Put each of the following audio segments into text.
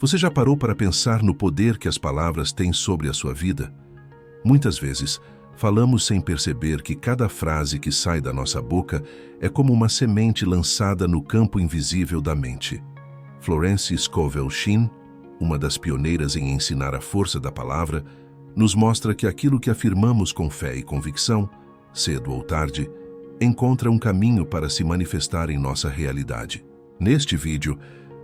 Você já parou para pensar no poder que as palavras têm sobre a sua vida? Muitas vezes, falamos sem perceber que cada frase que sai da nossa boca é como uma semente lançada no campo invisível da mente. Florence Scovel Shinn, uma das pioneiras em ensinar a força da palavra, nos mostra que aquilo que afirmamos com fé e convicção, cedo ou tarde, encontra um caminho para se manifestar em nossa realidade. Neste vídeo,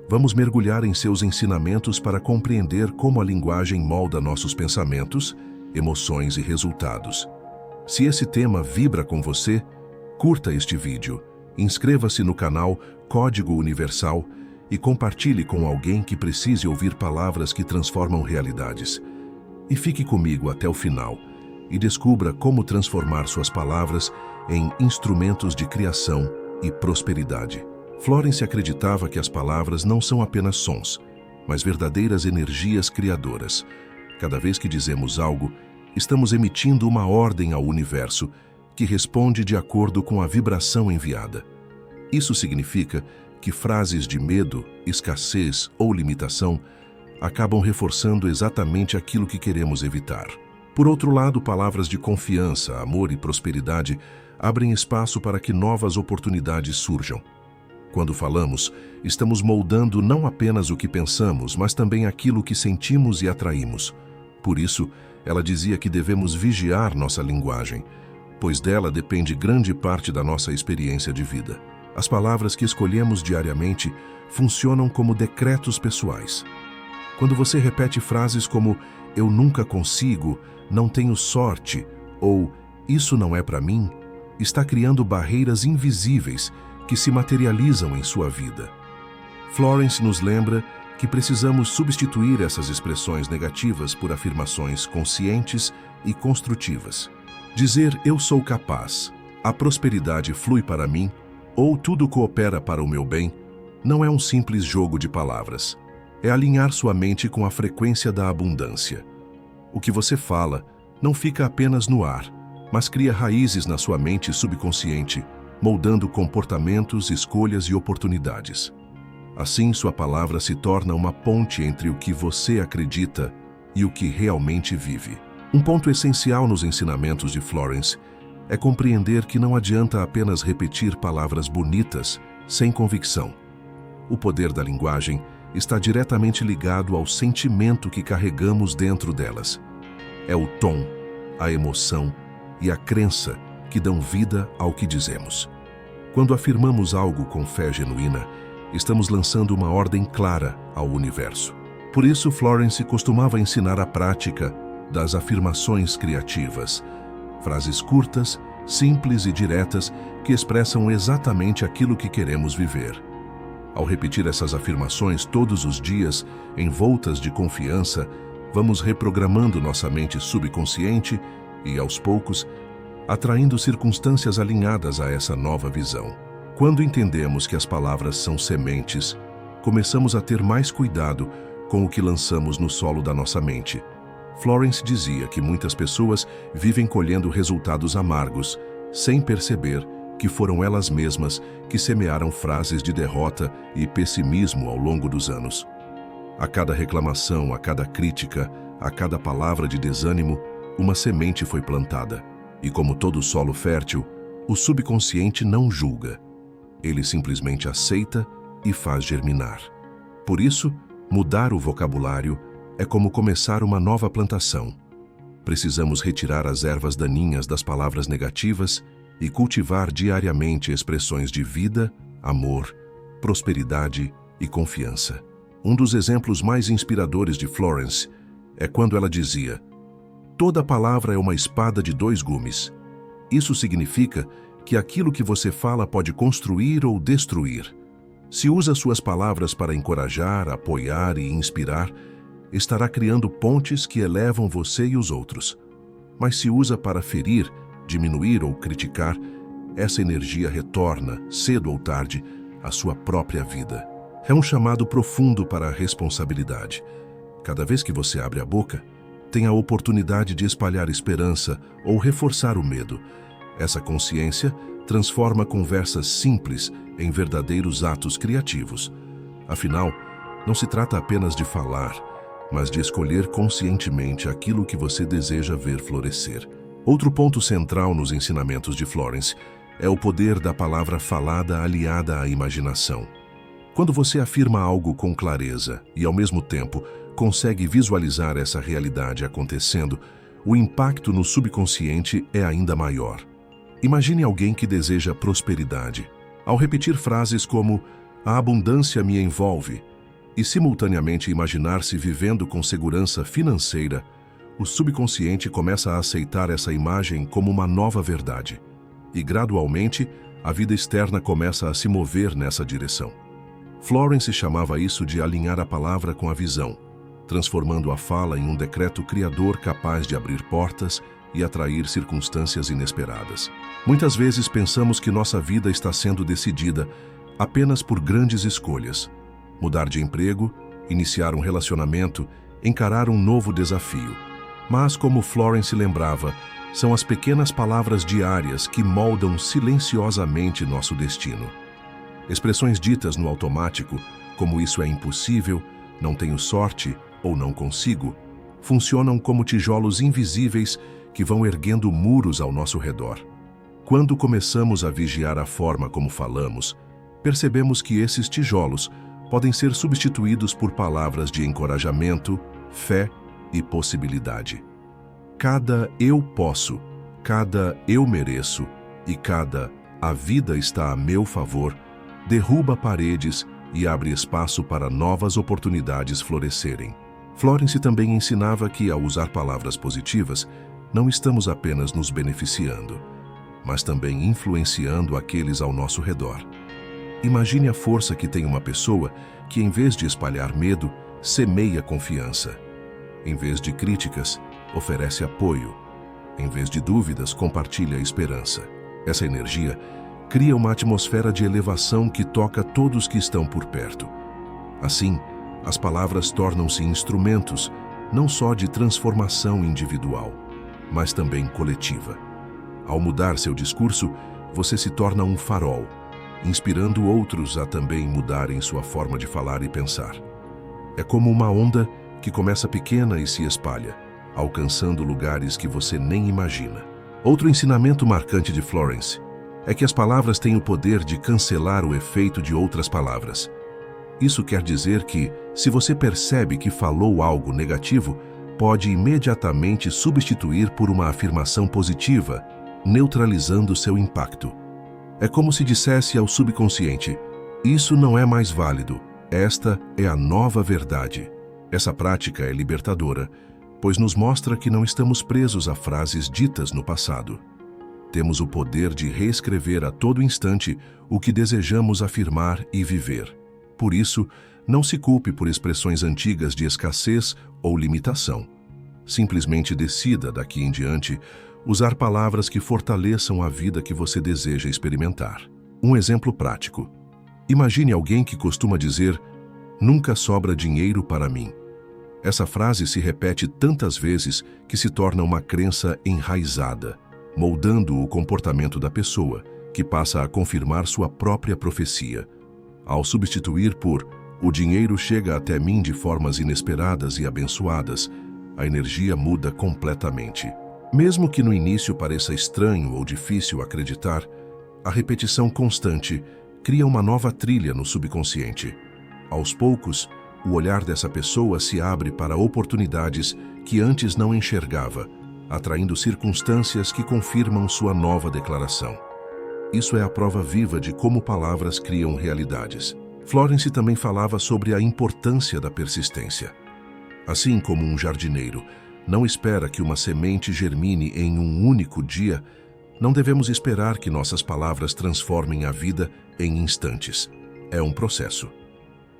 vamos mergulhar em seus ensinamentos para compreender como a linguagem molda nossos pensamentos, emoções e resultados. Se esse tema vibra com você, curta este vídeo, inscreva-se no canal Código Universal e compartilhe com alguém que precise ouvir palavras que transformam realidades. E fique comigo até o final e descubra como transformar suas palavras em instrumentos de criação e prosperidade. Florence acreditava que as palavras não são apenas sons, mas verdadeiras energias criadoras. Cada vez que dizemos algo, estamos emitindo uma ordem ao universo que responde de acordo com a vibração enviada. Isso significa que frases de medo, escassez ou limitação acabam reforçando exatamente aquilo que queremos evitar. Por outro lado, palavras de confiança, amor e prosperidade abrem espaço para que novas oportunidades surjam. Quando falamos, estamos moldando não apenas o que pensamos, mas também aquilo que sentimos e atraímos. Por isso, ela dizia que devemos vigiar nossa linguagem, pois dela depende grande parte da nossa experiência de vida. As palavras que escolhemos diariamente funcionam como decretos pessoais. Quando você repete frases como "eu nunca consigo", "não tenho sorte" ou "isso não é para mim", está criando barreiras invisíveis que se materializam em sua vida. Florence nos lembra que precisamos substituir essas expressões negativas por afirmações conscientes e construtivas. Dizer "eu sou capaz", "a prosperidade flui para mim" ou "tudo coopera para o meu bem" não é um simples jogo de palavras. É alinhar sua mente com a frequência da abundância. O que você fala não fica apenas no ar, mas cria raízes na sua mente subconsciente, moldando comportamentos, escolhas e oportunidades. Assim, sua palavra se torna uma ponte entre o que você acredita e o que realmente vive. Um ponto essencial nos ensinamentos de Florence é compreender que não adianta apenas repetir palavras bonitas sem convicção. O poder da linguagem está diretamente ligado ao sentimento que carregamos dentro delas. É o tom, a emoção e a crença que dão vida ao que dizemos. Quando afirmamos algo com fé genuína, estamos lançando uma ordem clara ao universo. Por isso, Florence costumava ensinar a prática das afirmações criativas, frases curtas, simples e diretas que expressam exatamente aquilo que queremos viver. Ao repetir essas afirmações todos os dias, envoltas de confiança, vamos reprogramando nossa mente subconsciente e, aos poucos, atraindo circunstâncias alinhadas a essa nova visão. Quando entendemos que as palavras são sementes, começamos a ter mais cuidado com o que lançamos no solo da nossa mente. Florence dizia que muitas pessoas vivem colhendo resultados amargos, sem perceber que foram elas mesmas que semearam frases de derrota e pessimismo ao longo dos anos. A cada reclamação, a cada crítica, a cada palavra de desânimo, uma semente foi plantada. E como todo solo fértil, o subconsciente não julga. Ele simplesmente aceita e faz germinar. Por isso, mudar o vocabulário é como começar uma nova plantação. Precisamos retirar as ervas daninhas das palavras negativas e cultivar diariamente expressões de vida, amor, prosperidade e confiança. Um dos exemplos mais inspiradores de Florence é quando ela dizia: "Toda palavra é uma espada de dois gumes." Isso significa que aquilo que você fala pode construir ou destruir. Se usa suas palavras para encorajar, apoiar e inspirar, estará criando pontes que elevam você e os outros. Mas se usa para ferir, diminuir ou criticar, essa energia retorna, cedo ou tarde, à sua própria vida. É um chamado profundo para a responsabilidade. Cada vez que você abre a boca, tem a oportunidade de espalhar esperança ou reforçar o medo. Essa consciência transforma conversas simples em verdadeiros atos criativos. Afinal, Não se trata apenas de falar, mas de escolher conscientemente aquilo que você deseja ver florescer. Outro ponto central nos ensinamentos de Florence é o poder da palavra falada aliada à imaginação. Quando você afirma algo com clareza e, ao mesmo tempo, consegue visualizar essa realidade acontecendo, o impacto no subconsciente é ainda maior. Imagine alguém que deseja prosperidade. Ao repetir frases como "a abundância me envolve" e simultaneamente imaginar-se vivendo com segurança financeira, o subconsciente começa a aceitar essa imagem como uma nova verdade. E, gradualmente, a vida externa começa a se mover nessa direção. Florence chamava isso de alinhar a palavra com a visão, transformando a fala em um decreto criador capaz de abrir portas e atrair circunstâncias inesperadas. Muitas vezes pensamos que nossa vida está sendo decidida apenas por grandes escolhas. Mudar de emprego, iniciar um relacionamento, encarar um novo desafio. Mas, como Florence lembrava, são as pequenas palavras diárias que moldam silenciosamente nosso destino. Expressões ditas no automático, como "isso é impossível", "não tenho sorte" ou "não consigo", funcionam como tijolos invisíveis que vão erguendo muros ao nosso redor. Quando começamos a vigiar a forma como falamos, percebemos que esses tijolos podem ser substituídos por palavras de encorajamento, fé e possibilidade. Cada "eu posso", cada "eu mereço" e cada "a vida está a meu favor" derruba paredes e abre espaço para novas oportunidades florescerem. Florence também ensinava que, ao usar palavras positivas, não estamos apenas nos beneficiando, mas também influenciando aqueles ao nosso redor. Imagine a força que tem uma pessoa que, em vez de espalhar medo, semeia confiança. Em vez de críticas, oferece apoio. Em vez de dúvidas, compartilha esperança. Essa energia cria uma atmosfera de elevação que toca todos que estão por perto. Assim, as palavras tornam-se instrumentos não só de transformação individual, mas também coletiva. Ao mudar seu discurso, você se torna um farol, inspirando outros a também mudarem sua forma de falar e pensar. É como uma onda que começa pequena e se espalha, alcançando lugares que você nem imagina. Outro ensinamento marcante de Florence é que as palavras têm o poder de cancelar o efeito de outras palavras. Isso quer dizer que, se você percebe que falou algo negativo, pode imediatamente substituir por uma afirmação positiva, neutralizando seu impacto. É como se dissesse ao subconsciente: "Isso não é mais válido, esta é a nova verdade." Essa prática é libertadora, pois nos mostra que não estamos presos a frases ditas no passado. Temos o poder de reescrever a todo instante o que desejamos afirmar e viver. Por isso, não se culpe por expressões antigas de escassez ou limitação. Simplesmente decida, daqui em diante, usar palavras que fortaleçam a vida que você deseja experimentar. Um exemplo prático. Imagine alguém que costuma dizer: "Nunca sobra dinheiro para mim." Essa frase se repete tantas vezes que se torna uma crença enraizada, moldando o comportamento da pessoa, que passa a confirmar sua própria profecia. Ao substituir por "o dinheiro chega até mim de formas inesperadas e abençoadas", a energia muda completamente. Mesmo que no início pareça estranho ou difícil acreditar, a repetição constante cria uma nova trilha no subconsciente. Aos poucos, o olhar dessa pessoa se abre para oportunidades que antes não enxergava, atraindo circunstâncias que confirmam sua nova declaração. Isso é a prova viva de como palavras criam realidades. Florence também falava sobre a importância da persistência. Assim como um jardineiro não espera que uma semente germine em um único dia, não devemos esperar que nossas palavras transformem a vida em instantes. É um processo.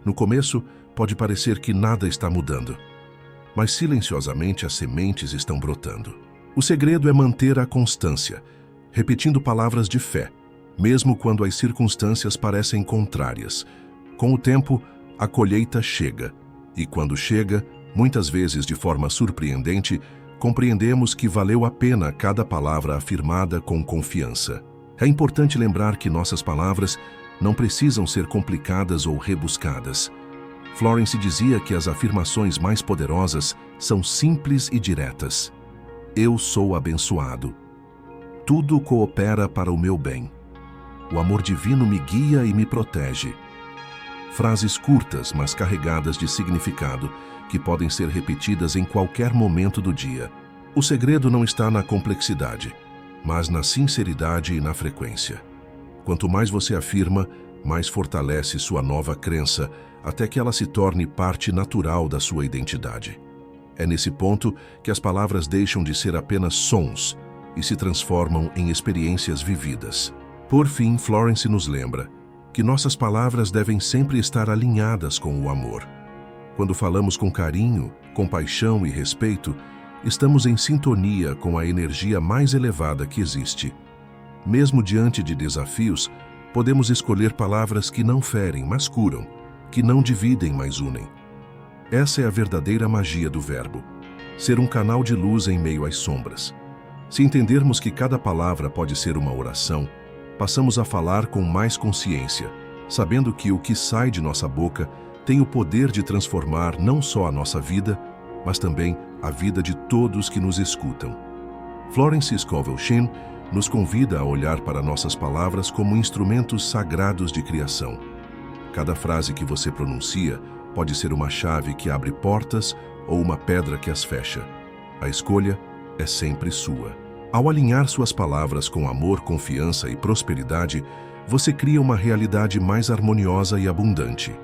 No começo, pode parecer que nada está mudando, mas silenciosamente as sementes estão brotando. O segredo é manter a constância, repetindo palavras de fé, mesmo quando as circunstâncias parecem contrárias. Com o tempo, a colheita chega, e quando chega, muitas vezes de forma surpreendente, compreendemos que valeu a pena cada palavra afirmada com confiança. É importante lembrar que nossas palavras não precisam ser complicadas ou rebuscadas. Florence dizia que as afirmações mais poderosas são simples e diretas. Eu sou abençoado. Tudo coopera para o meu bem. O amor divino me guia e me protege. Frases curtas, mas carregadas de significado, que podem ser repetidas em qualquer momento do dia. O segredo não está na complexidade, mas na sinceridade e na frequência. Quanto mais você afirma, mais fortalece sua nova crença, até que ela se torne parte natural da sua identidade. É nesse ponto que as palavras deixam de ser apenas sons e se transformam em experiências vividas. Por fim, Florence nos lembra que nossas palavras devem sempre estar alinhadas com o amor. Quando falamos com carinho, compaixão e respeito, estamos em sintonia com a energia mais elevada que existe. Mesmo diante de desafios, podemos escolher palavras que não ferem, mas curam, que não dividem, mas unem. Essa é a verdadeira magia do verbo, ser um canal de luz em meio às sombras. Se entendermos que cada palavra pode ser uma oração, passamos a falar com mais consciência, sabendo que o que sai de nossa boca tem o poder de transformar não só a nossa vida, mas também a vida de todos que nos escutam. Florence Scovel Shinn nos convida a olhar para nossas palavras como instrumentos sagrados de criação. Cada frase que você pronuncia pode ser uma chave que abre portas ou uma pedra que as fecha. A escolha é sempre sua. Ao alinhar suas palavras com amor, confiança e prosperidade, você cria uma realidade mais harmoniosa e abundante.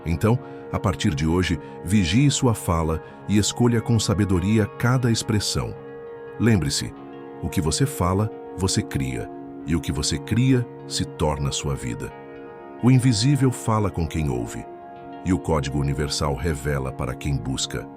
Então, a partir de hoje, vigie sua fala e escolha com sabedoria cada expressão. Lembre-se, o que você fala, você cria, e o que você cria se torna sua vida. O invisível fala com quem ouve, e o código universal revela para quem busca.